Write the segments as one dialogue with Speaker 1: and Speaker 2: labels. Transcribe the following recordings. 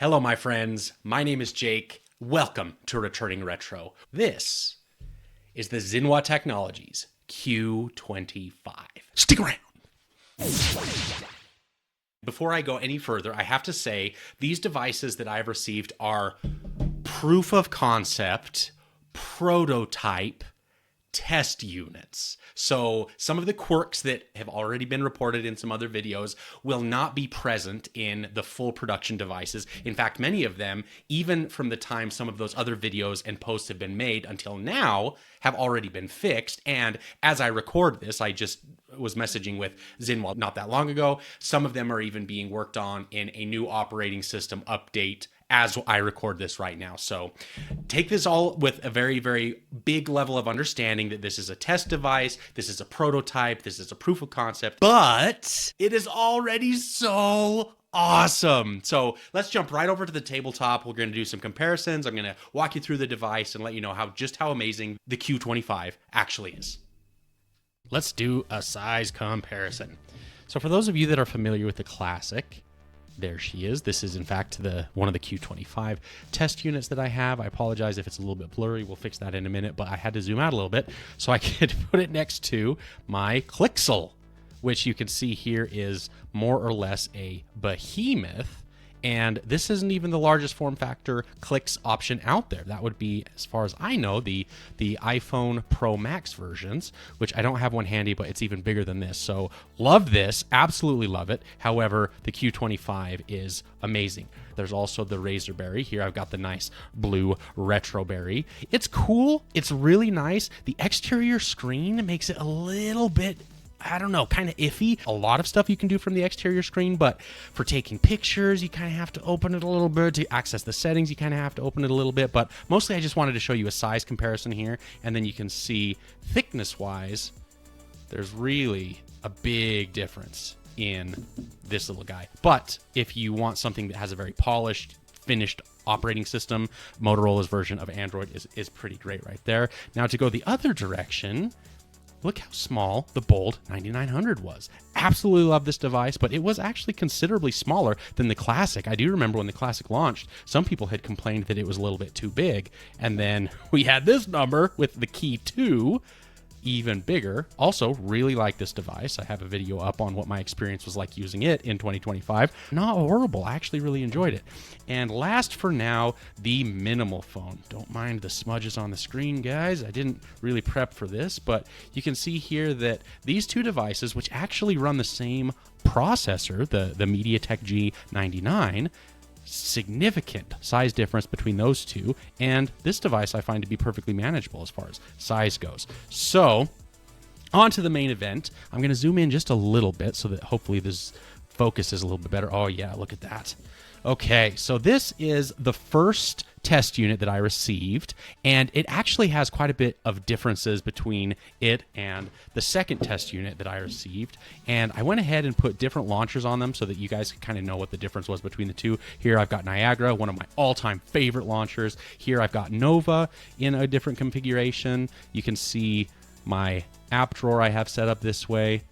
Speaker 1: Hello, my friends. My name is Jake. Welcome to Returning Retro. This is the Zinwa Technologies Q25. Stick around. Before I go any further, I have to say these devices that I've received are proof of concept, prototype, test units. So some of the quirks that have already been reported in some other videos will not be present in the full production devices. In fact, many of them, even from the time some of those other videos and posts have been made until now, have already been fixed. And as I record this, I just was messaging with Zinwa not that long ago. Some of them are even being worked on in a new operating system update as I record this right now. So take this all with a very, very big level of understanding that this is a test device, this is a prototype, this is a proof of concept, but it is already so awesome. So let's jump right over to the tabletop. We're going to do some comparisons. I'm going to walk you through the device and let you know just how amazing the Q25 actually is. Let's do a size comparison. So for those of you that are familiar with the Classic, there she is. This is, in fact, one of the Q25 test units that I have. I apologize if it's a little bit blurry. We'll fix that in a minute, but I had to zoom out a little bit so I could put it next to my Clixel, which you can see here is more or less a behemoth. And this isn't even the largest form factor Clix option out there. That would be, as far as I know, the iPhone Pro Max versions, which I don't have one handy, but it's even bigger than this. So love this, absolutely love it. However, the Q25 is amazing. There's also the Razorberry. Here I've got the nice blue Retroberry. It's cool, it's really nice. The exterior screen makes it a little bit, I don't know, kind of iffy. A lot of stuff you can do from the exterior screen, but for taking pictures, you kind of have to open it a little bit. To access the settings, you kind of have to open it a little bit. But mostly I just wanted to show you a size comparison here, and then you can see thickness-wise, there's really a big difference in this little guy. But if you want something that has a very polished, finished operating system, Motorola's version of Android is pretty great right there. Now to go the other direction, look how small the Bold 9900 was. Absolutely love this device, but it was actually considerably smaller than the Classic. I do remember when the Classic launched, some people had complained that it was a little bit too big. And then we had this number with the Key 2, even bigger. Also, really like this device. I have a video up on what my experience was like using it in 2025. Not horrible. I actually really enjoyed it. And last for now, the minimal phone. Don't mind the smudges on the screen, guys. I didn't really prep for this, but you can see here that these two devices, which actually run the same processor, the MediaTek G99, significant size difference between those two, and this device I find to be perfectly manageable as far as size goes. So on to the main event. I'm going to zoom in just a little bit so that hopefully this focus is a little bit better. Oh yeah, look at that. Okay, so this is the first test unit that I received, and it actually has quite a bit of differences between it and the second test unit that I received. And I went ahead and put different launchers on them so that you guys can kind of know what the difference was between the two. Here I've got Niagara, one of my all-time favorite launchers. Here I've got Nova in a different configuration. You can see my app drawer I have set up this way.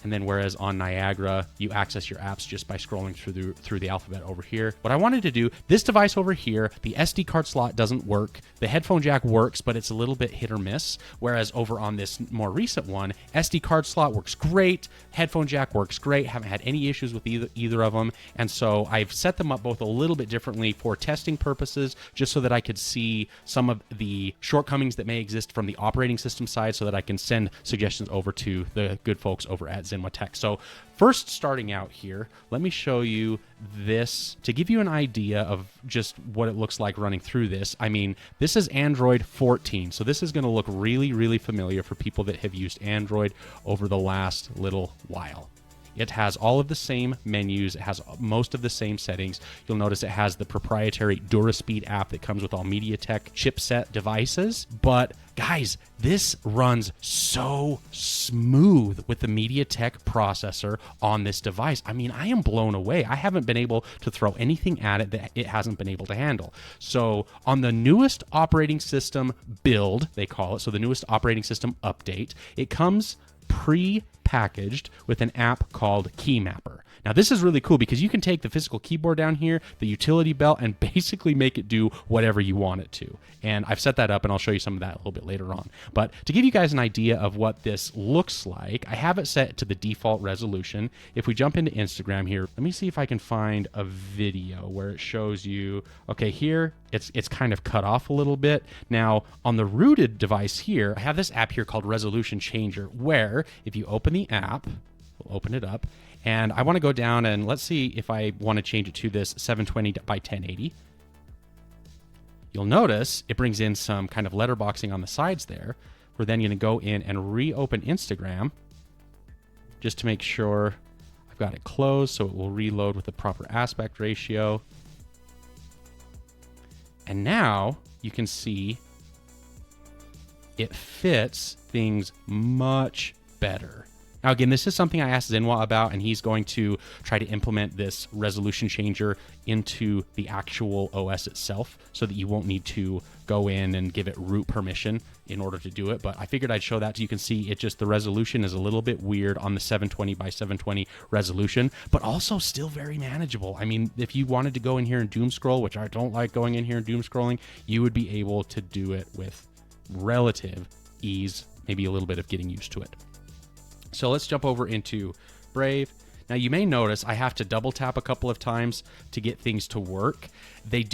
Speaker 1: And then whereas on Niagara, you access your apps just by scrolling through the alphabet over here. What I wanted to do, this device over here, the SD card slot doesn't work. The headphone jack works, but it's a little bit hit or miss. Whereas over on this more recent one, SD card slot works great. Headphone jack works great. Haven't had any issues with either of them. And so I've set them up both a little bit differently for testing purposes, just so that I could see some of the shortcomings that may exist from the operating system side so that I can send suggestions over to the good folks over at Zinwa Tech. So first, starting out here, let me show you this to give you an idea of just what it looks like running through this. I mean, this is Android 14, so this is going to look really, really familiar for people that have used Android over the last little while. It has all of the same menus. It has most of the same settings. You'll notice it has the proprietary DuraSpeed app that comes with all MediaTek chipset devices. But guys, this runs so smooth with the MediaTek processor on this device. I mean, I am blown away. I haven't been able to throw anything at it that it hasn't been able to handle. So on the newest operating system build, they call it, so the newest operating system update, it comes pre-packaged with an app called Keymapper. Now this is really cool because you can take the physical keyboard down here, the utility belt, and basically make it do whatever you want it to. And I've set that up, and I'll show you some of that a little bit later on. But to give you guys an idea of what this looks like, I have it set to the default resolution. If we jump into Instagram here, let me see if I can find a video where it shows you, okay, here it's kind of cut off a little bit. Now on the rooted device here, I have this app here called Resolution Changer, where if you open the app, we'll open it up, and I want to go down and let's see if I want to change it to this 720 by 1080. You'll notice it brings in some kind of letterboxing on the sides there. We're then going to go in and reopen Instagram just to make sure I've got it closed so it will reload with the proper aspect ratio. And now you can see it fits things much better. Now, again, this is something I asked Zinwa about, and he's going to try to implement this resolution changer into the actual OS itself so that you won't need to go in and give it root permission in order to do it. But I figured I'd show that so you can see it just, the resolution is a little bit weird on the 720 by 720 resolution, but also still very manageable. I mean, if you wanted to go in here and doom scroll, which I don't like going in here and doom scrolling, you would be able to do it with relative ease, maybe a little bit of getting used to it. So let's jump over into Brave. Now you may notice I have to double tap a couple of times to get things to work. They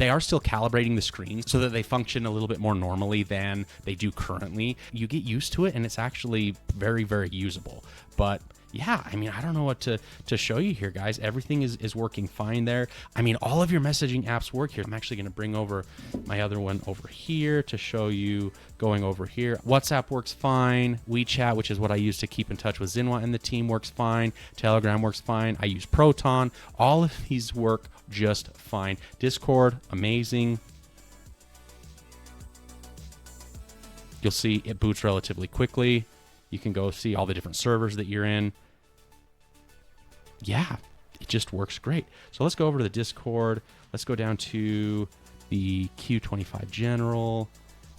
Speaker 1: are still calibrating the screens so that they function a little bit more normally than they do currently. You get used to it and it's actually very, very usable. But yeah, I mean, I don't know what to show you here, guys. Everything is working fine there. I mean, all of your messaging apps work here. I'm actually going to bring over my other one over here to show you going over here. WhatsApp works fine. WeChat, which is what I use to keep in touch with Zinwa and the team, works fine. Telegram works fine. I use Proton. All of these work just fine. Discord, amazing. You'll see it boots relatively quickly. You can go see all the different servers that you're in. Yeah, it just works great. So let's go over to the Discord. Let's go down to the Q25 General.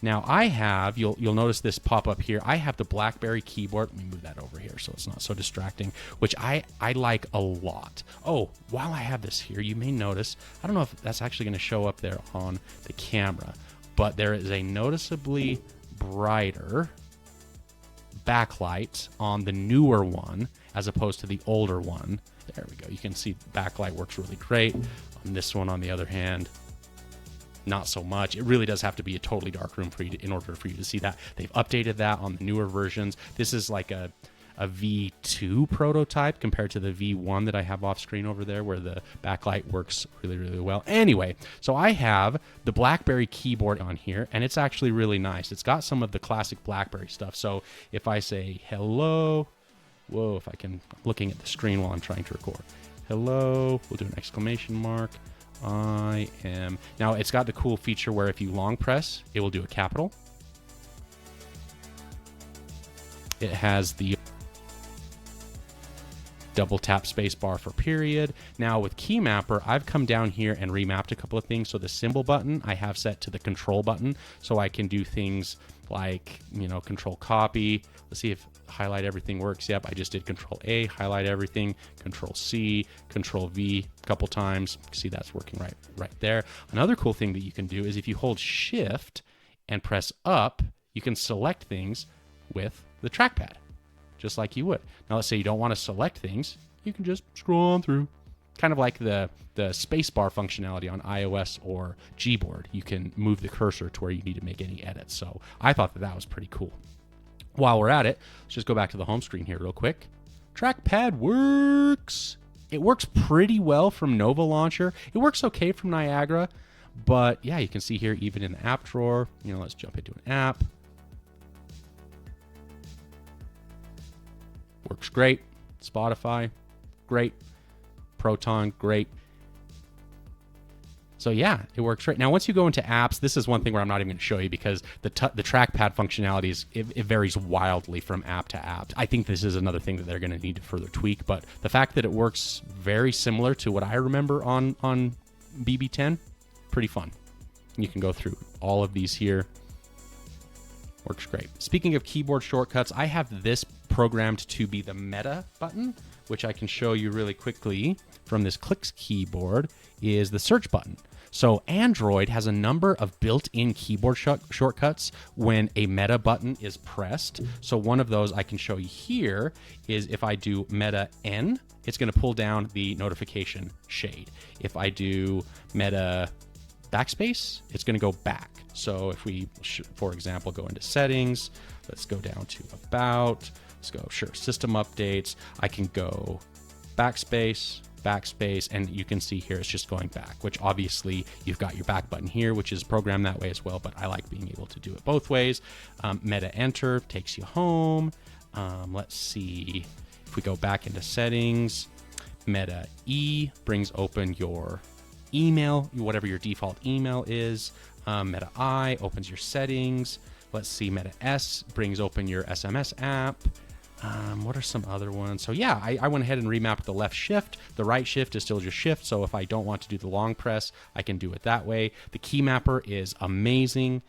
Speaker 1: Now I have, you'll notice this pop up here. I have the BlackBerry keyboard. Let me move that over here so it's not so distracting, which I like a lot. Oh, while I have this here, you may notice, I don't know if that's actually going to show up there on the camera, but there is a noticeably brighter backlight on the newer one as opposed to the older one. There we go. You can see backlight works really great. On this one, on the other hand, not so much. It really does have to be a totally dark room for you in order for you to see that. They've updated that on the newer versions. This is like a V2 prototype compared to the V1 that I have off screen over there where the backlight works really, really well. Anyway, so I have the BlackBerry keyboard on here, and it's actually really nice. It's got some of the classic BlackBerry stuff. So if I say hello, whoa, if I can, I'm looking at the screen while I'm trying to record. Hello, we'll do an exclamation mark. I am. Now it's got the cool feature where if you long press, it will do a capital. It has the double tap space bar for period. Now with Key Mapper, I've come down here and remapped a couple of things. So the symbol button I have set to the control button, so I can do things like, you know, control copy. Let's see if highlight everything works. Yep, I just did control A, highlight everything, control C, control V a couple times. See, that's working right there. Another cool thing that you can do is if you hold shift and press up, you can select things with the trackpad, just like you would. Now, let's say you don't want to select things. You can just scroll on through. Kind of like the spacebar functionality on iOS or Gboard. You can move the cursor to where you need to make any edits. So I thought that was pretty cool. While we're at it, let's just go back to the home screen here real quick. Trackpad works. It works pretty well from Nova Launcher. It works okay from Niagara. But yeah, you can see here, even in the app drawer, you know, let's jump into an app. Works great. Spotify, great. Proton, great. So yeah, it works great. Now, once you go into apps, this is one thing where I'm not even going to show you because the trackpad functionality it varies wildly from app to app. I think this is another thing that they're going to need to further tweak. But the fact that it works very similar to what I remember on BB10, pretty fun. You can go through all of these here. Works great. Speaking of keyboard shortcuts, I have this programmed to be the meta button. which I can show you really quickly from this Clicks keyboard, is the search button. So Android has a number of built-in keyboard shortcuts when a meta button is pressed. So one of those I can show you here is if I do meta N, it's going to pull down the notification shade. If I do meta backspace, it's going to go back. So if we, for example, go into settings, let's go down to about, let's go, sure, system updates. I can go backspace, and you can see here it's just going back, which obviously you've got your back button here, which is programmed that way as well, but I like being able to do it both ways. Meta enter takes you home. Let's see, if we go back into settings, meta E brings open your email, whatever your default email is. Meta I opens your settings. Let's see, meta S brings open your SMS app. What are some other ones? So yeah, I went ahead and remapped the left shift. The right shift is still just shift. So if I don't want to do the long press, I can do it that way. The key mapper is amazing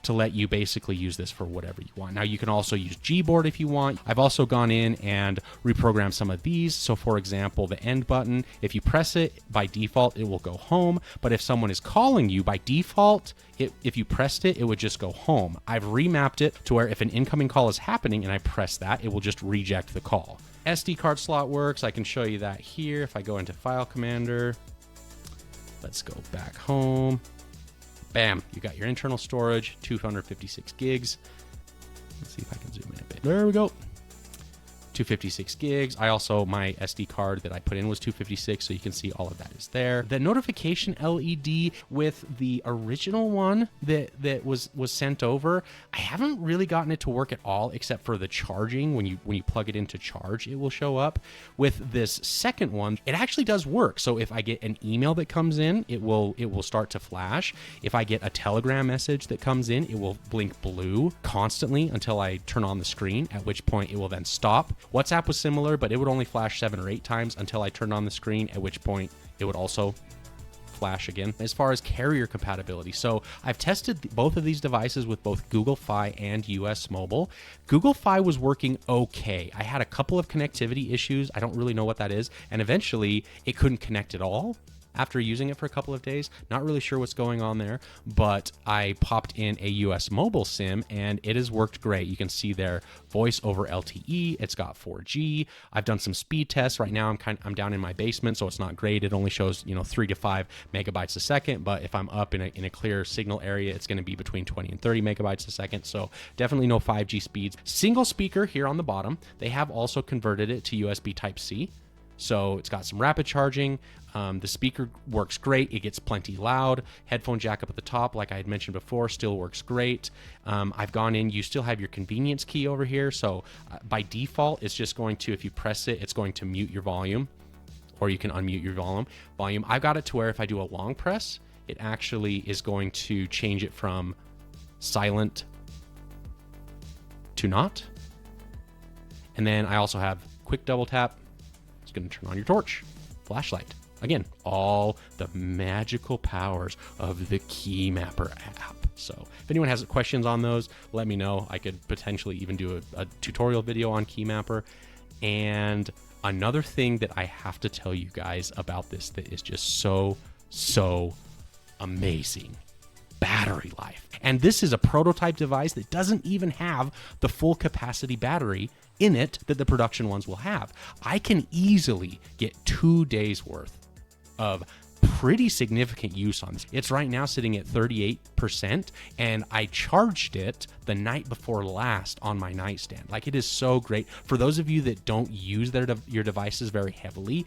Speaker 1: to let you basically use this for whatever you want. Now you can also use Gboard if you want. I've also gone in and reprogrammed some of these. So for example, the end button, if you press it by default, it will go home. But if someone is calling you by default, if you pressed it, it would just go home. I've remapped it to where if an incoming call is happening and I press that, it will just reject the call. SD card slot works. I can show you that here. If I go into File Commander, let's go back home. Bam, you got your internal storage, 256 gigs. Let's see if I can zoom in a bit. There we go. 256 gigs. I also, my SD card that I put in was 256, so you can see all of that is there. The notification LED with the original one that was sent over, I haven't really gotten it to work at all, except for the charging. When you plug it into charge, it will show up. With this second one, it actually does work. So if I get an email that comes in, it will start to flash. If I get a Telegram message that comes in, it will blink blue constantly until I turn on the screen, at which point it will then stop. WhatsApp was similar, but it would only flash 7 or 8 times until I turned on the screen, at which point it would also flash again. As far as carrier compatibility, so I've tested both of these devices with both Google Fi and US Mobile. Google Fi was working okay. I had a couple of connectivity issues. I don't really know what that is. And eventually it couldn't connect at all. After using it for a couple of days, not really sure what's going on there, but I popped in a US Mobile SIM and it has worked great. You can see there, voice over LTE, it's got 4G. I've done some speed tests. Right now I'm down in my basement, so it's not great. It only shows 3 to 5 megabytes a second, but if I'm up in a clear signal area, it's going to be between 20 and 30 megabytes a second. So definitely no 5G speeds. Single speaker here on the bottom. They have also converted it to USB Type-C. So it's got some rapid charging. The speaker works great. It gets plenty loud. Headphone jack up at the top, like I had mentioned before, still works great. I've gone in. You still have your convenience key over here. So by default, it's just going to, if you press it, it's going to mute your volume, or you can unmute your volume. I've got it to where if I do a long press, it actually is going to change it from silent to not. And then I also have quick double tap. It's going to turn on your torch, flashlight. Again, all the magical powers of the Key Mapper app. So if anyone has questions on those, let me know. I could potentially even do a tutorial video on Key Mapper. And another thing that I have to tell you guys about this that is just so amazing. Battery life. And this is a prototype device that doesn't even have the full capacity battery in it that the production ones will have. I can easily get 2 days worth of pretty significant use on this. It's right now sitting at 38%, and I charged it the night before last on my nightstand. Like, it is so great. For those of you that don't use your devices very heavily,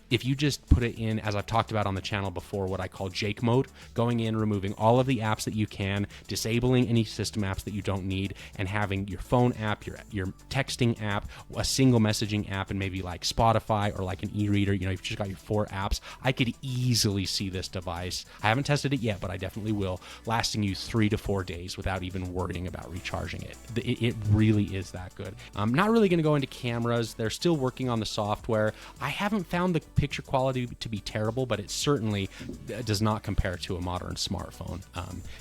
Speaker 1: if you just put it in, as I've talked about on the channel before, what I call Jake mode, going in, removing all of the apps that you can, disabling any system apps that you don't need, and having your phone app, your texting app, a single messaging app, and maybe like Spotify or like an e-reader, you've just got your 4 apps. I could easily see this device, I haven't tested it yet, but I definitely will, lasting you 3 to 4 days without even worrying about recharging it. It really is that good. I'm not really going to go into cameras. They're still working on the software. I haven't found the picture quality to be terrible, but it certainly does not compare to a modern smartphone.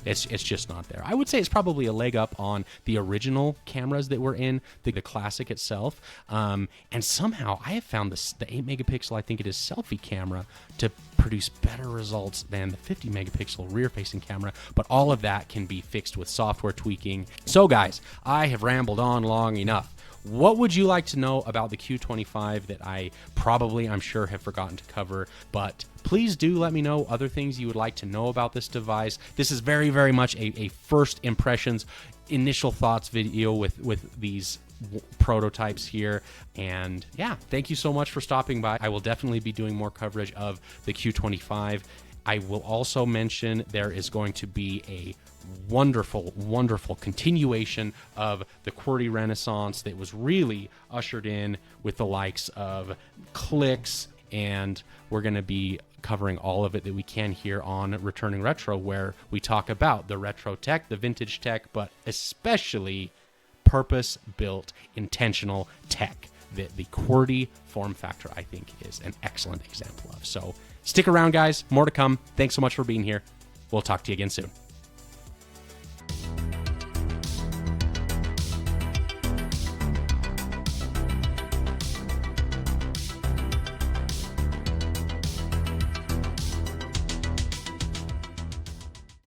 Speaker 1: It's just not there. I would say it's probably a leg up on the original cameras that were in the Classic itself. And somehow I have found the 8 megapixel, I think it is, selfie camera to produce better results than the 50 megapixel rear-facing camera, but all of that can be fixed with software tweaking. So guys, I have rambled on long enough. What would you like to know about the Q25 that I'm sure have forgotten to cover? But please do let me know other things you would like to know about this device. This is very, very much a first impressions, initial thoughts video with these prototypes here. And yeah, thank you so much for stopping by. I will definitely be doing more coverage of the Q25. I will also mention there is going to be a wonderful, wonderful continuation of the QWERTY renaissance that was really ushered in with the likes of clicks, and we're going to be covering all of it that we can here on Returning Retro, where we talk about the retro tech, the vintage tech, but especially purpose-built, intentional tech that the QWERTY form factor, I think, is an excellent example of. So stick around, guys. More to come. Thanks so much for being here. We'll talk to you again soon.